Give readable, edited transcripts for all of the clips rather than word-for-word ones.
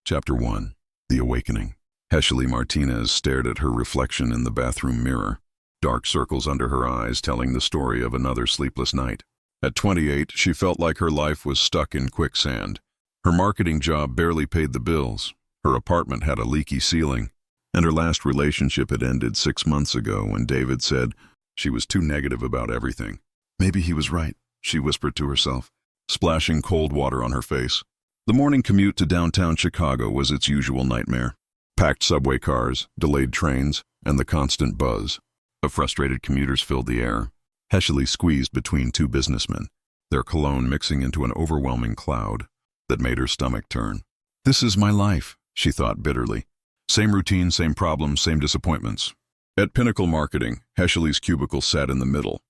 Chapter 1. The Awakening. Heshley Martinez stared at her reflection in the bathroom mirror, dark circles under her eyes telling the story of another sleepless night. At 28, she felt like her life was stuck in quicksand. Her marketing job barely paid the bills, her apartment had a leaky ceiling, and her last relationship had ended 6 months ago when David said she was too negative about everything. Maybe he was right, she whispered to herself, splashing cold water on her face. The morning commute to downtown Chicago was its usual nightmare. Packed subway cars, delayed trains, and the constant buzz of frustrated commuters filled the air. Heshley squeezed between two businessmen, their cologne mixing into an overwhelming cloud that made her stomach turn. This is my life, she thought bitterly. Same routine, same problems, same disappointments. At Pinnacle Marketing, Heshley's cubicle sat in the middle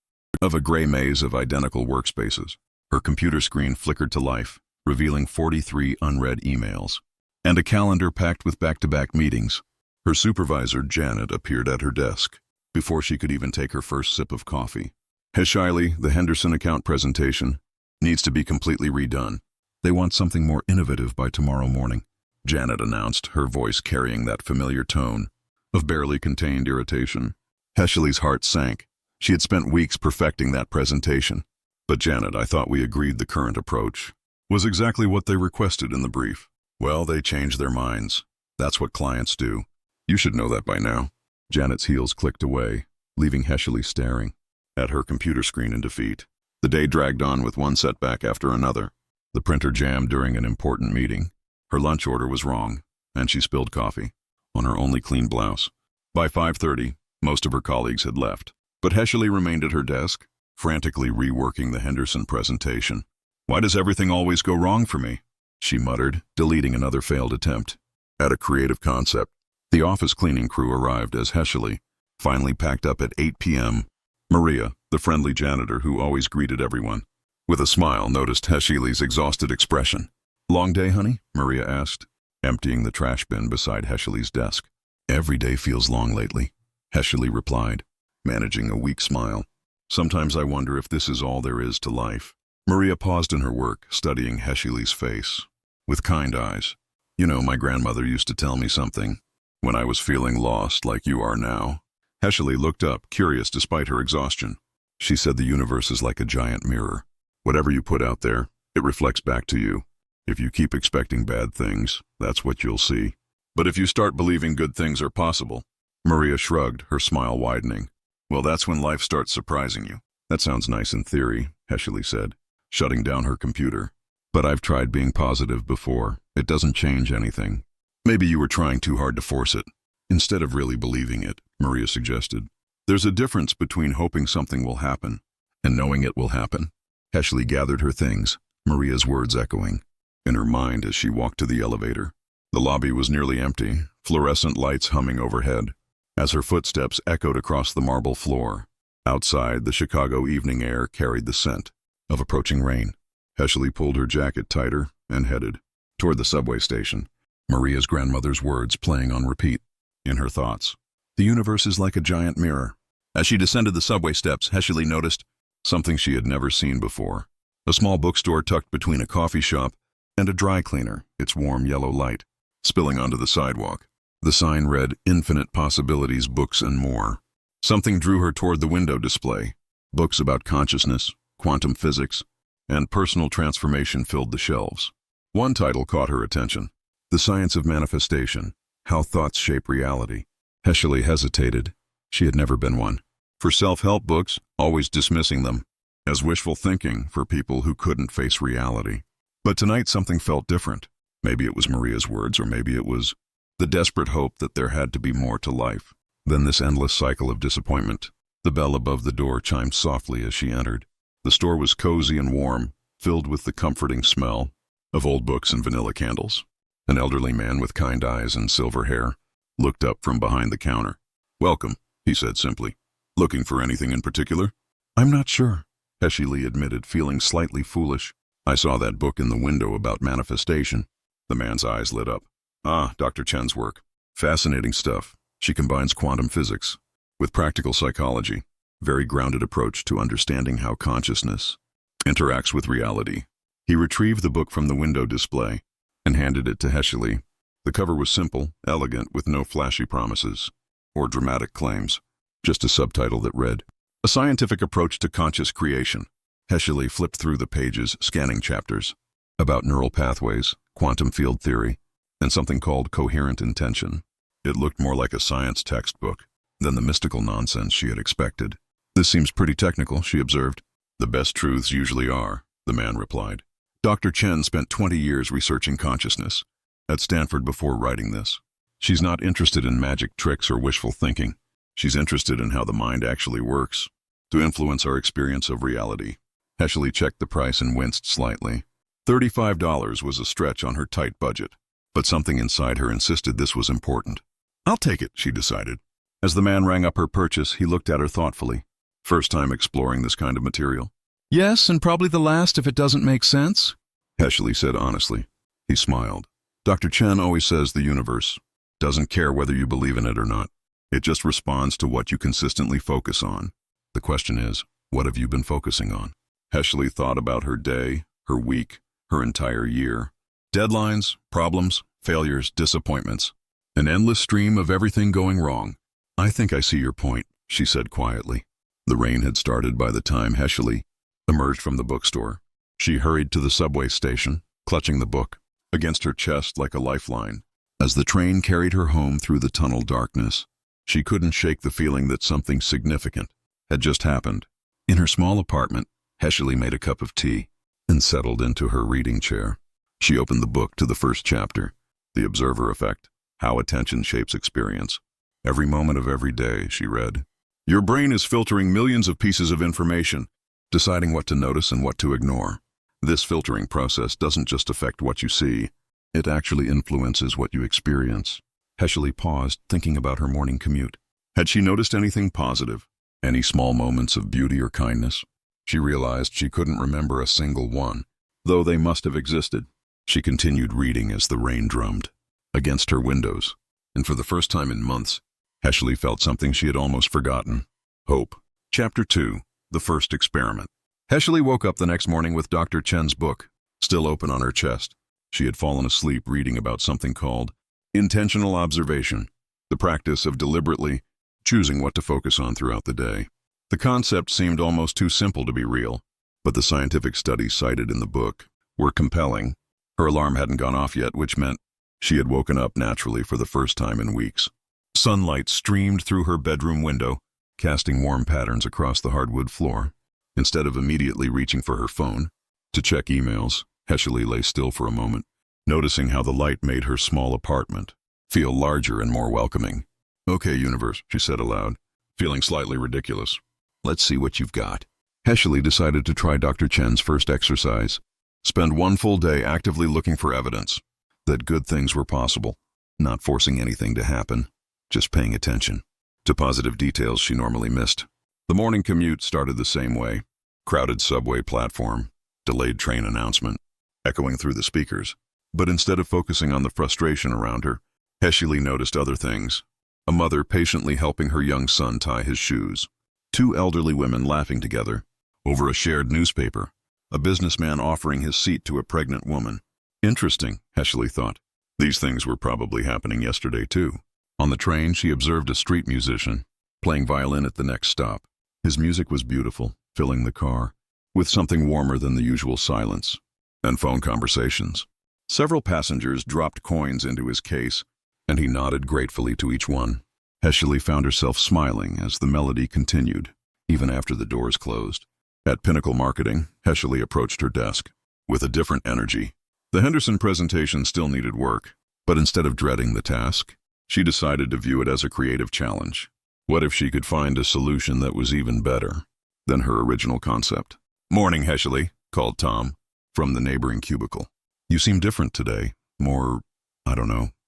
of a gray maze of identical workspaces. Her computer screen flickered to life, revealing 43 unread emails, and a calendar packed with back-to-back meetings. Her supervisor, Janet, appeared at her desk before she could even take her first sip of coffee. Heshley, the Henderson account presentation needs to be completely redone. They want something more innovative by tomorrow morning, Janet announced, her voice carrying that familiar tone of barely contained irritation. Heshley's heart sank. She had spent weeks perfecting that presentation. But Janet, I thought we agreed the current approach was exactly what they requested in the brief. Well, they changed their minds. That's what clients do. You should know that by now. Janet's heels clicked away, leaving Heshley staring at her computer screen in defeat. The day dragged on with one setback after another. The printer jammed during an important meeting. Her lunch order was wrong, and she spilled coffee on her only clean blouse. By 5:30, most of her colleagues had left, but Heshley remained at her desk, frantically reworking the Henderson presentation. Why does everything always go wrong for me? She muttered, deleting another failed attempt at a creative concept. The office cleaning crew arrived as Heshley finally packed up at 8 p.m. Maria, the friendly janitor who always greeted everyone, with a smile noticed Heshley's exhausted expression. Long day, honey? Maria asked, emptying the trash bin beside Heshley's desk. Every day feels long lately, Heshley replied, managing a weak smile. Sometimes I wonder if this is all there is to life. Maria paused in her work, studying Heshley's face with kind eyes. You know, my grandmother used to tell me something when I was feeling lost like you are now. Heshley looked up, curious despite her exhaustion. She said the universe is like a giant mirror. Whatever you put out there, it reflects back to you. If you keep expecting bad things, that's what you'll see. But if you start believing good things are possible, Maria shrugged, her smile widening. Well, that's when life starts surprising you. That sounds nice in theory, Heshley said, shutting down her computer. But I've tried being positive before. It doesn't change anything. Maybe you were trying too hard to force it, instead of really believing it, Maria suggested. There's a difference between hoping something will happen and knowing it will happen. Heshley gathered her things, Maria's words echoing in her mind as she walked to the elevator. The lobby was nearly empty, fluorescent lights humming overhead, as her footsteps echoed across the marble floor. Outside, the Chicago evening air carried the scent of approaching rain. Heshley pulled her jacket tighter and headed toward the subway station, Maria's grandmother's words playing on repeat in her thoughts. The universe is like a giant mirror. As she descended the subway steps, Heshley noticed something she had never seen before. A small bookstore tucked between a coffee shop and a dry cleaner, its warm yellow light spilling onto the sidewalk. The sign read, Infinite Possibilities, Books and More. Something drew her toward the window display. Books about consciousness, quantum physics, and personal transformation filled the shelves. One title caught her attention, The Science of Manifestation, How Thoughts Shape Reality. Heshley hesitated. She had never been one for self-help books, always dismissing them as wishful thinking for people who couldn't face reality. But tonight something felt different. Maybe it was Maria's words, or maybe it was the desperate hope that there had to be more to life than this endless cycle of disappointment. The bell above the door chimed softly as she entered. The store was cozy and warm, filled with the comforting smell of old books and vanilla candles. An elderly man with kind eyes and silver hair looked up from behind the counter. Welcome, he said simply. Looking for anything in particular? I'm not sure, Heshley admitted, feeling slightly foolish. I saw that book in the window about manifestation. The man's eyes lit up. Ah, Dr. Chen's work. Fascinating stuff. She combines quantum physics with practical psychology. Very grounded approach to understanding how consciousness interacts with reality. He retrieved the book from the window display and handed it to Heshley. The cover was simple, elegant, with no flashy promises or dramatic claims, just a subtitle that read, "A Scientific Approach to Conscious Creation." Heschel flipped through the pages, scanning chapters about neural pathways, quantum field theory, and something called coherent intention. It looked more like a science textbook than the mystical nonsense she had expected. "This seems pretty technical," she observed. "The best truths usually are," the man replied. Dr. Chen spent 20 years researching consciousness at Stanford before writing this. She's not interested in magic tricks or wishful thinking. She's interested in how the mind actually works to influence our experience of reality. Heschel checked the price and winced slightly. $35 was a stretch on her tight budget, but something inside her insisted this was important. "I'll take it," she decided. As the man rang up her purchase, he looked at her thoughtfully. "First time exploring this kind of material?" "Yes, and probably the last if it doesn't make sense," Heschel said honestly. He smiled. "Dr. Chen always says the universe doesn't care whether you believe in it or not. It just responds to what you consistently focus on. The question is, what have you been focusing on?" Heschel thought about her day, her week, her entire year. Deadlines, problems, failures, disappointments. An endless stream of everything going wrong. "I think I see your point," she said quietly. The rain had started by the time Heschel emerged from the bookstore. She hurried to the subway station, clutching the book against her chest like a lifeline. As the train carried her home through the tunnel darkness, she couldn't shake the feeling that something significant had just happened. In her small apartment, Heschel made a cup of tea and settled into her reading chair. She opened the book to the first chapter, The Observer Effect, How Attention Shapes Experience. "Every moment of every day," she read, "your brain is filtering millions of pieces of information, deciding what to notice and what to ignore. This filtering process doesn't just affect what you see, it actually influences what you experience." Heschel paused, thinking about her morning commute. Had she noticed anything positive? Any small moments of beauty or kindness? She realized she couldn't remember a single one, though they must have existed. She continued reading as the rain drummed against her windows, and for the first time in months, Heschel felt something she had almost forgotten: hope. Chapter 2, The First Experiment. Heschel woke up the next morning with Dr. Chen's book still open on her chest. She had fallen asleep reading about something called intentional observation, the practice of deliberately choosing what to focus on throughout the day. The concept seemed almost too simple to be real, but the scientific studies cited in the book were compelling. Her alarm hadn't gone off yet, which meant she had woken up naturally for the first time in weeks. Sunlight streamed through her bedroom window, casting warm patterns across the hardwood floor. Instead of immediately reaching for her phone to check emails, Heschel lay still for a moment, noticing how the light made her small apartment feel larger and more welcoming. "Okay, universe," she said aloud, feeling slightly ridiculous. "Let's see what you've got." Heschel decided to try Dr. Chen's first exercise. Spend one full day actively looking for evidence that good things were possible, not forcing anything to happen, just paying attention to positive details she normally missed. The morning commute started the same way. Crowded subway platform, delayed train announcement, echoing through the speakers. But instead of focusing on the frustration around her, Heschel noticed other things. A mother patiently helping her young son tie his shoes. Two elderly women laughing together over a shared newspaper. A businessman offering his seat to a pregnant woman. Interesting, Heschel thought. These things were probably happening yesterday too. On the train, she observed a street musician playing violin at the next stop. His music was beautiful, filling the car with something warmer than the usual silence and phone conversations. Several passengers dropped coins into his case, and he nodded gratefully to each one. Heschel found herself smiling as the melody continued, even after the doors closed. At Pinnacle Marketing, Heschel approached her desk with a different energy. The Henderson presentation still needed work, but instead of dreading the task, she decided to view it as a creative challenge. What if she could find a solution that was even better than her original concept? "Morning, Heschel," called Tom from the neighboring cubicle. "You seem different today. More,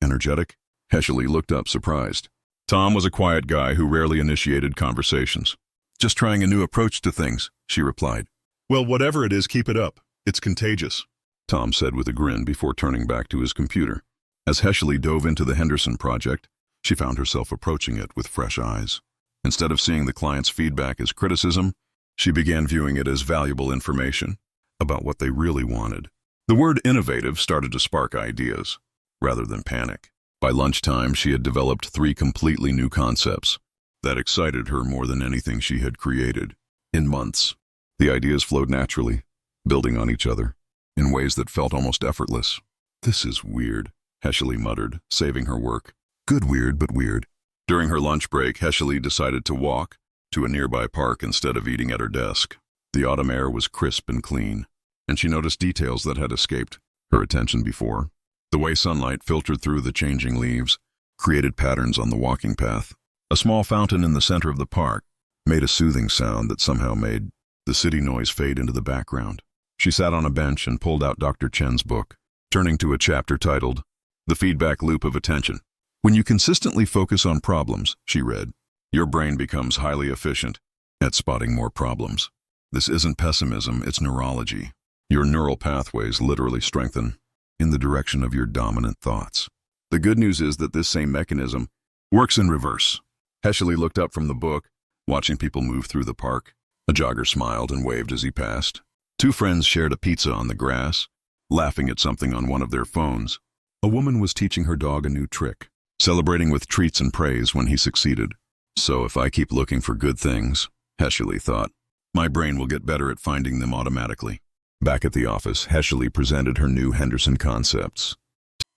energetic?" Heschel looked up, surprised. Tom was a quiet guy who rarely initiated conversations. "Just trying a new approach to things," she replied. "Well, whatever it is, keep it up. It's contagious," Tom said with a grin before turning back to his computer. As Heschel dove into the Henderson project, she found herself approaching it with fresh eyes. Instead of seeing the client's feedback as criticism, she began viewing it as valuable information about what they really wanted. The word innovative started to spark ideas, rather than panic. By lunchtime, she had developed 3 completely new concepts that excited her more than anything she had created in months. The ideas flowed naturally, building on each other, in ways that felt almost effortless. "This is weird," Heshley muttered, saving her work. "Good weird, but weird." During her lunch break, Heshley decided to walk to a nearby park instead of eating at her desk. The autumn air was crisp and clean, and she noticed details that had escaped her attention before. The way sunlight filtered through the changing leaves created patterns on the walking path. A small fountain in the center of the park made a soothing sound that somehow made the city noise fade into the background. She sat on a bench and pulled out Dr. Chen's book, turning to a chapter titled, "The Feedback Loop of Attention." "When you consistently focus on problems," she read, "your brain becomes highly efficient at spotting more problems. This isn't pessimism, it's neurology. Your neural pathways literally strengthen in the direction of your dominant thoughts. The good news is that this same mechanism works in reverse." Heshley looked up from the book, watching people move through the park. A jogger smiled and waved as he passed. 2 friends shared a pizza on the grass, laughing at something on one of their phones. A woman was teaching her dog a new trick, celebrating with treats and praise when he succeeded. "So if I keep looking for good things," Heshley thought, "my brain will get better at finding them automatically." Back at the office, Heshley presented her new Henderson concepts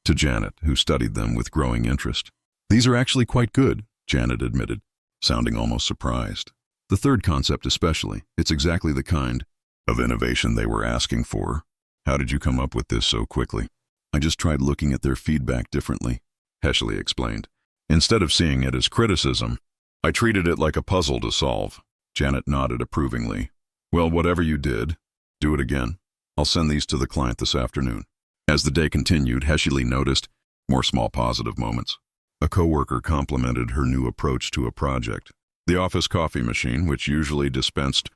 to Janet, who studied them with growing interest. "These are actually quite good," Janet admitted, sounding almost surprised. "The third concept especially. It's exactly the kind of innovation they were asking for. How did you come up with this so quickly?" "I just tried looking at their feedback differently," Heshley explained. "Instead of seeing it as criticism, I treated it like a puzzle to solve." Janet nodded approvingly. "Well, whatever you did, do it again. I'll send these to the client this afternoon." As the day continued, Heshley noticed more small positive moments. A coworker complimented her new approach to a project. The office coffee machine, which usually dispensed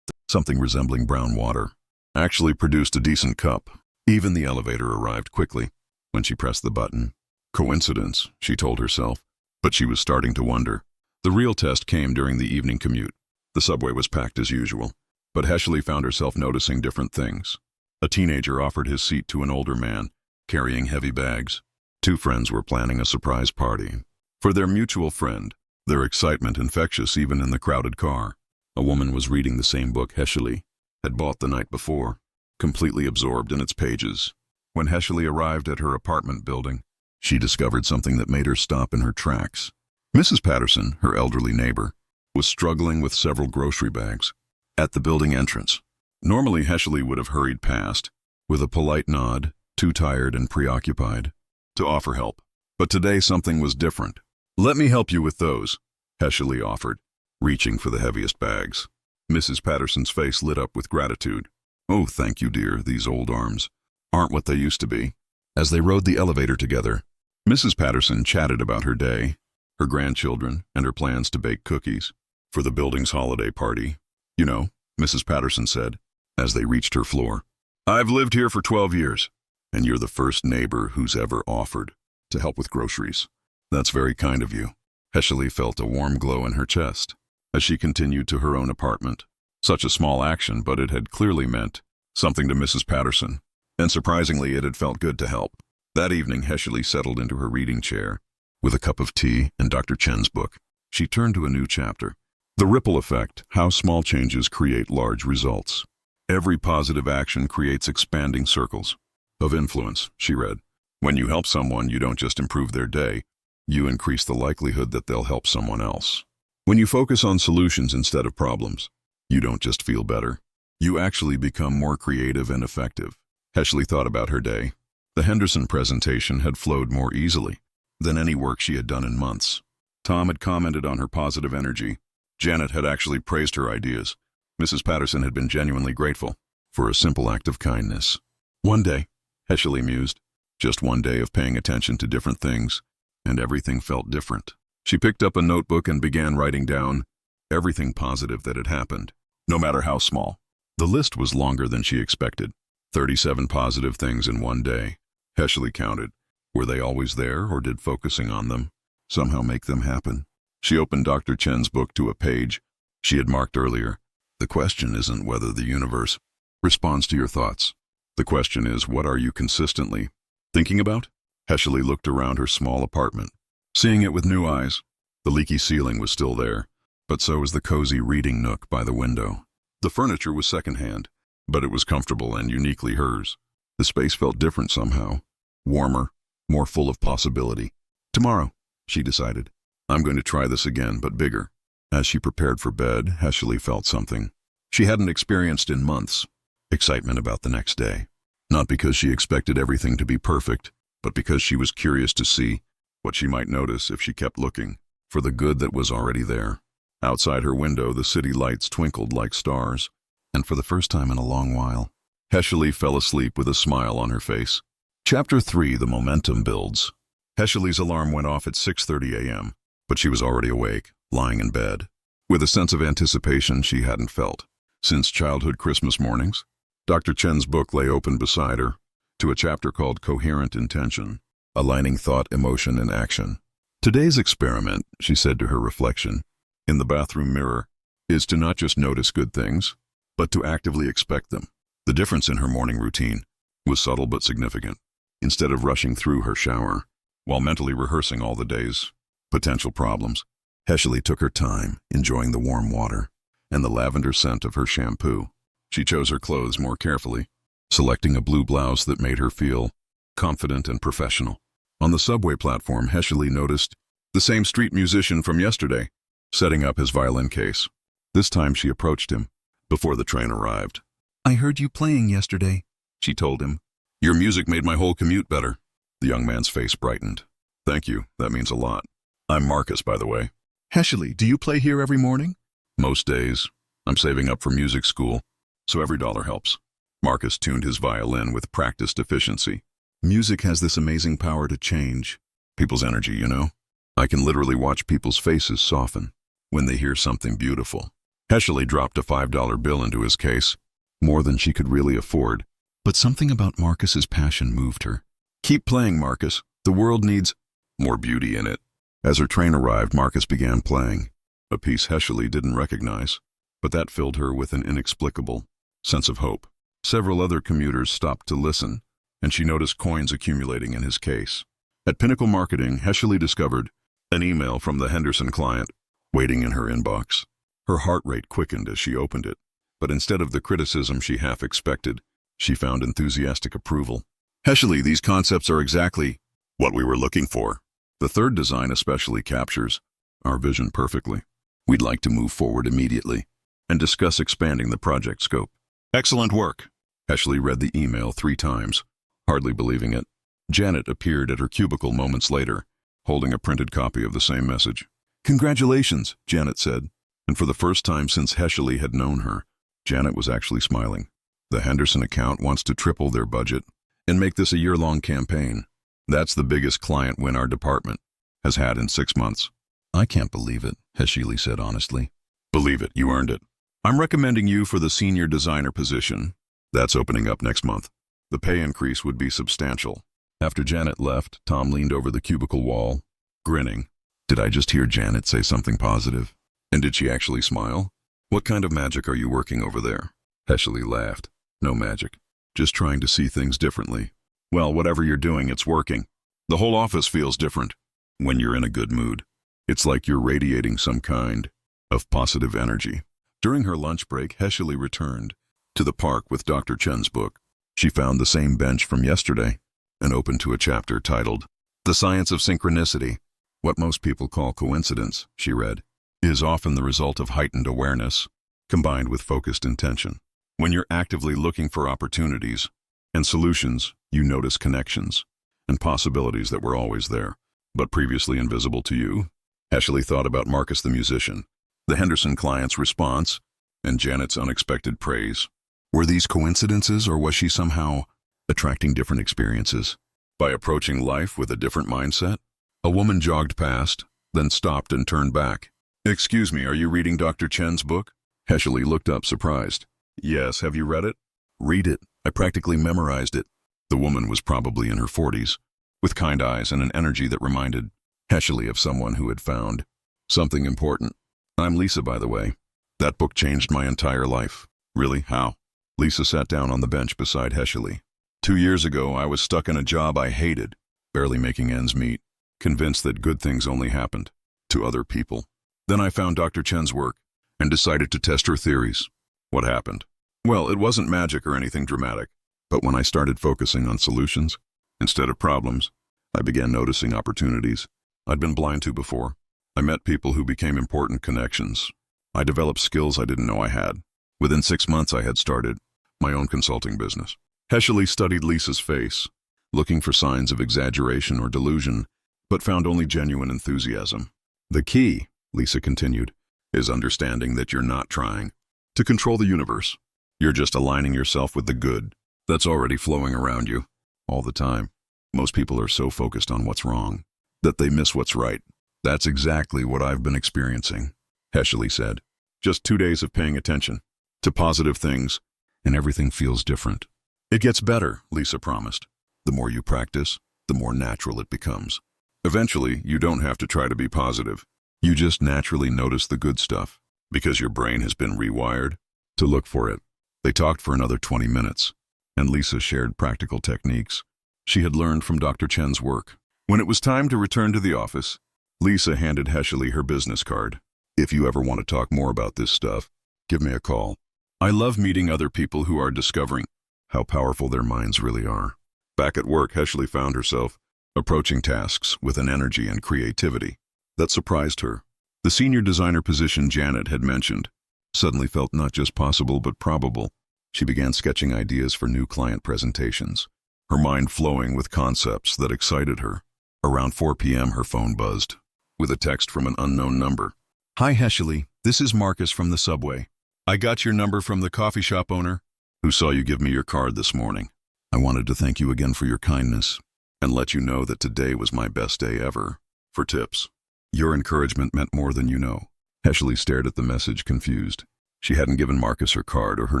something resembling brown water, actually produced a decent cup. Even the elevator arrived quickly when she pressed the button. Coincidence, she told herself, but she was starting to wonder. The real test came during the evening commute. The subway was packed as usual, but Heshley found herself noticing different things. A teenager offered his seat to an older man, carrying heavy bags. 2 friends were planning a surprise party for their mutual friend, their excitement infectious even in the crowded car. A woman was reading the same book Heshley had bought the night before, completely absorbed in its pages. When Heshley arrived at her apartment building, she discovered something that made her stop in her tracks. Mrs. Patterson, her elderly neighbor, was struggling with several grocery bags at the building entrance. Normally, Heshley would have hurried past, with a polite nod, too tired and preoccupied to offer help. But today something was different. "Let me help you with those," Heshley offered, reaching for the heaviest bags. Mrs. Patterson's face lit up with gratitude. "Oh, thank you, dear. These old arms aren't what they used to be." As they rode the elevator together, Mrs. Patterson chatted about her day, her grandchildren, and her plans to bake cookies for the building's holiday party. "You know," Mrs. Patterson said, as they reached her floor, "I've lived here for 12 years, and you're the first neighbor who's ever offered to help with groceries. That's very kind of you." Heshley felt a warm glow in her chest as she continued to her own apartment. Such a small action, but it had clearly meant something to Mrs. Patterson, and surprisingly it had felt good to help. That evening, Heshley settled into her reading chair with a cup of tea and Dr. Chen's book. She turned to a new chapter. The Ripple Effect, How Small Changes Create Large Results. Every positive action creates expanding circles of influence, she read. When you help someone, you don't just improve their day, you increase the likelihood that they'll help someone else. When you focus on solutions instead of problems, you don't just feel better, you actually become more creative and effective. Heshley thought about her day. The Henderson presentation had flowed more easily than any work she had done in months. Tom had commented on her positive energy. Janet had actually praised her ideas. Mrs. Patterson had been genuinely grateful for a simple act of kindness. One day, Heshley mused, just one day of paying attention to different things, and everything felt different. She picked up a notebook and began writing down everything positive that had happened, no matter how small. The list was longer than she expected. 37 positive things in one day. Heshley counted. Were they always there, or did focusing on them somehow make them happen? She opened Dr. Chen's book to a page she had marked earlier. The question isn't whether the universe responds to your thoughts. The question is, what are you consistently thinking about? Heshley looked around her small apartment, seeing it with new eyes. The leaky ceiling was still there, but so was the cozy reading nook by the window. The furniture was secondhand, but it was comfortable and uniquely hers. The space felt different somehow, warmer, more full of possibility. Tomorrow, she decided, I'm going to try this again, but bigger. As she prepared for bed, Heshley felt something she hadn't experienced in months, excitement about the next day. Not because she expected everything to be perfect, but because she was curious to see what she might notice if she kept looking for the good that was already there. Outside her window, the city lights twinkled like stars, and for the first time in a long while, Heshley fell asleep with a smile on her face. Chapter 3: The Momentum Builds. Heshley's alarm went off at 6:30 a.m., but she was already awake, lying in bed, with a sense of anticipation she hadn't felt since childhood Christmas mornings. Dr. Chen's book lay open beside her, to a chapter called Coherent Intention, Aligning Thought, Emotion, and Action. Today's experiment, she said to her reflection in the bathroom mirror, is to not just notice good things, but to actively expect them. The difference in her morning routine was subtle but significant. Instead of rushing through her shower while mentally rehearsing all the day's potential problems, Heshley took her time, enjoying the warm water and the lavender scent of her shampoo. She chose her clothes more carefully, selecting a blue blouse that made her feel confident and professional. On the subway platform, Heshley noticed the same street musician from yesterday, setting up his violin case. This time she approached him before the train arrived. I heard you playing yesterday, she told him. Your music made my whole commute better. The young man's face brightened. Thank you, that means a lot. I'm Marcus, by the way. Heshley, do you play here every morning? Most days. I'm saving up for music school, so every dollar helps. Marcus tuned his violin with practiced efficiency. Music has this amazing power to change people's energy, you know? I can literally watch people's faces soften when they hear something beautiful. Heshley dropped a $5 bill into his case, more than she could really afford. But something about Marcus's passion moved her. Keep playing, Marcus. The world needs more beauty in it. As her train arrived, Marcus began playing, a piece Heshley didn't recognize, but that filled her with an inexplicable sense of hope. Several other commuters stopped to listen, and she noticed coins accumulating in his case. At Pinnacle Marketing, Heshley discovered an email from the Henderson client waiting in her inbox. Her heart rate quickened as she opened it, but instead of the criticism she half expected, she found enthusiastic approval. Heshley, these concepts are exactly what we were looking for. The third design especially captures our vision perfectly. We'd like to move forward immediately and discuss expanding the project scope. Excellent work. Heshley read the email 3 times, hardly believing it. Janet appeared at her cubicle moments later, holding a printed copy of the same message. Congratulations, Janet said, and for the first time since Heshley had known her, Janet was actually smiling. The Henderson account wants to triple their budget and make this a year-long campaign. That's the biggest client win our department has had in 6 months. I can't believe it, Heshley said honestly. Believe it, you earned it. I'm recommending you for the senior designer position. That's opening up next month. The pay increase would be substantial. After Janet left, Tom leaned over the cubicle wall, grinning. Did I just hear Janet say something positive? And did she actually smile? What kind of magic are you working over there? Heshley laughed. No magic. Just trying to see things differently. Well, whatever you're doing, it's working. The whole office feels different when you're in a good mood. It's like you're radiating some kind of positive energy. During her lunch break, Heshley returned to the park with Dr. Chen's book. She found the same bench from yesterday and opened to a chapter titled, The Science of Synchronicity. What most people call coincidence, she read, is often the result of heightened awareness combined with focused intention. When you're actively looking for opportunities and solutions, you notice connections and possibilities that were always there, but previously invisible to you. Heshley thought about Marcus the musician, the Henderson client's response, and Janet's unexpected praise. Were these coincidences, or was she somehow attracting different experiences by approaching life with a different mindset? A woman jogged past, then stopped and turned back. Excuse me, are you reading Dr. Chen's book? Heshley looked up surprised. Yes, have you read it? Read it. I practically memorized it. The woman was probably in her 40s, with kind eyes and an energy that reminded Heshley of someone who had found something important. I'm Lisa, by the way. That book changed my entire life. Really? How? Lisa sat down on the bench beside Heshley. 2 years ago, I was stuck in a job I hated. barely making ends meet, convinced that good things only happened to other people. Then I found Dr. Chen's work and decided to test her theories. What happened? Well, it wasn't magic or anything dramatic, but when I started focusing on solutions instead of problems, I began noticing opportunities I'd been blind to before. I met people who became important connections. I developed skills I didn't know I had. Within 6 months, I had started my own consulting business. Heschely studied Lisa's face, looking for signs of exaggeration or delusion, but found only genuine enthusiasm. The key, Lisa continued, is understanding that you're not trying to control the universe. You're just aligning yourself with the good that's already flowing around you all the time. Most people are so focused on what's wrong that they miss what's right. That's exactly what I've been experiencing, Heschely said. Just 2 days of paying attention to positive things, and everything feels different. It gets better, Lisa promised. The more you practice, the more natural it becomes. Eventually, you don't have to try to be positive. You just naturally notice the good stuff, because your brain has been rewired to look for it. They talked for another 20 minutes, and Lisa shared practical techniques she had learned from Dr. Chen's work. When it was time to return to the office, Lisa handed Heschely her business card. If you ever want to talk more about this stuff, give me a call. I love meeting other people who are discovering how powerful their minds really are. Back at work, Heschely found herself approaching tasks with an energy and creativity that surprised her. The senior designer position Janet had mentioned suddenly felt not just possible but probable. She began sketching ideas for new client presentations, her mind flowing with concepts that excited her. Around 4 p.m., her phone buzzed with a text from an unknown number. Hi, Heschely. This is Marcus from the subway. I got your number from the coffee shop owner who saw you give me your card this morning. I wanted to thank you again for your kindness and let you know that today was my best day ever for tips. Your encouragement meant more than you know. Heschely stared at the message, confused. She hadn't given Marcus her card or her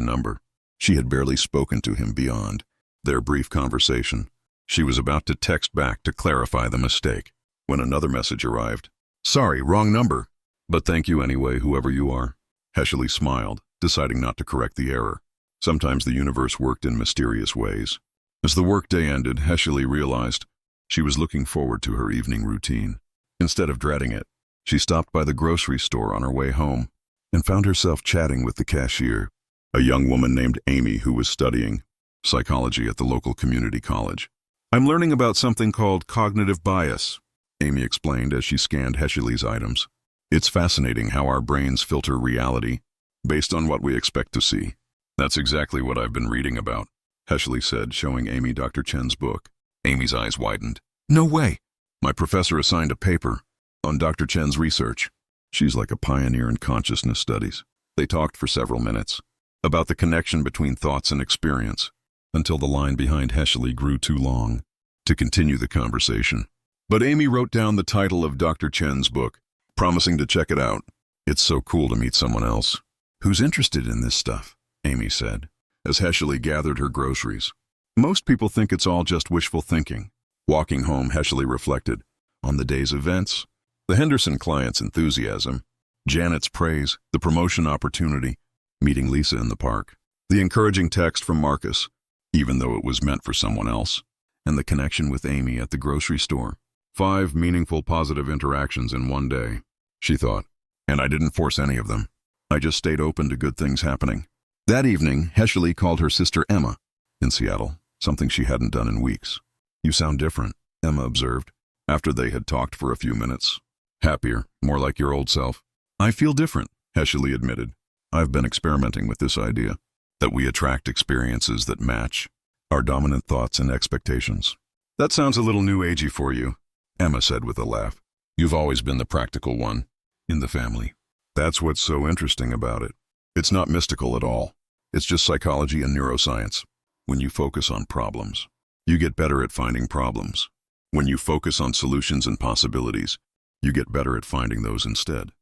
number. She had barely spoken to him beyond their brief conversation. She was about to text back to clarify the mistake when another message arrived. Sorry, wrong number. But thank you anyway, whoever you are. Heschely smiled, deciding not to correct the error. Sometimes the universe worked in mysterious ways. As the workday ended, Heschely realized she was looking forward to her evening routine. Instead of dreading it, she stopped by the grocery store on her way home and found herself chatting with the cashier, a young woman named Amy who was studying psychology at the local community college. I'm learning about something called cognitive bias, Amy explained as she scanned Heschely's items. It's fascinating how our brains filter reality based on what we expect to see. That's exactly what I've been reading about, Heschely said, showing Amy Dr. Chen's book. Amy's eyes widened. No way! My professor assigned a paper on Dr. Chen's research. She's like a pioneer in consciousness studies. They talked for several minutes about the connection between thoughts and experience, until the line behind Heschely grew too long to continue the conversation. But Amy wrote down the title of Dr. Chen's book, promising to check it out. It's so cool to meet someone else who's interested in this stuff, Amy said, as Heschely gathered her groceries. Most people think it's all just wishful thinking. Walking home, Heschely reflected on the day's events, the Henderson client's enthusiasm, Janet's praise, the promotion opportunity, meeting Lisa in the park, the encouraging text from Marcus, even though it was meant for someone else, and the connection with Amy at the grocery store. 5 meaningful positive interactions in one day, she thought, and I didn't force any of them. I just stayed open to good things happening. That evening, Heschely called her sister Emma in Seattle, something she hadn't done in weeks. You sound different, Emma observed, after they had talked for a few minutes. Happier, more like your old self. I feel different, Heschely admitted. I've been experimenting with this idea, that we attract experiences that match our dominant thoughts and expectations. That sounds a little new agey for you, Emma said with a laugh. You've always been the practical one in the family. That's what's so interesting about it. It's not mystical at all. It's just psychology and neuroscience. When you focus on problems, you get better at finding problems. When you focus on solutions and possibilities, you get better at finding those instead.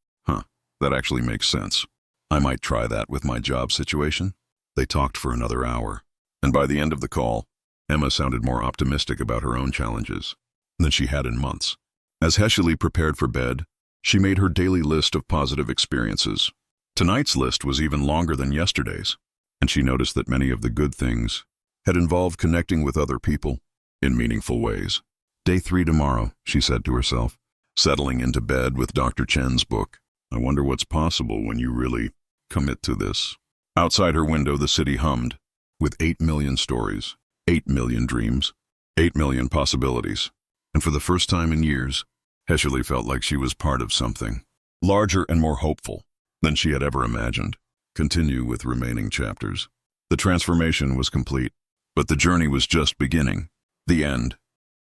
That actually makes sense. I might try that with my job situation. They talked for another hour, and by the end of the call, Emma sounded more optimistic about her own challenges than she had in months. As Heschely prepared for bed, she made her daily list of positive experiences. Tonight's list was even longer than yesterday's, and she noticed that many of the good things had involved connecting with other people in meaningful ways. Day 3 tomorrow, she said to herself, settling into bed with Dr. Chen's book. I wonder what's possible when you really commit to this. Outside her window, the city hummed, with 8 million stories, 8 million dreams, 8 million possibilities. And for the first time in years, Heshley felt like she was part of something larger and more hopeful than she had ever imagined. Continue with remaining chapters. The transformation was complete, but the journey was just beginning. The end.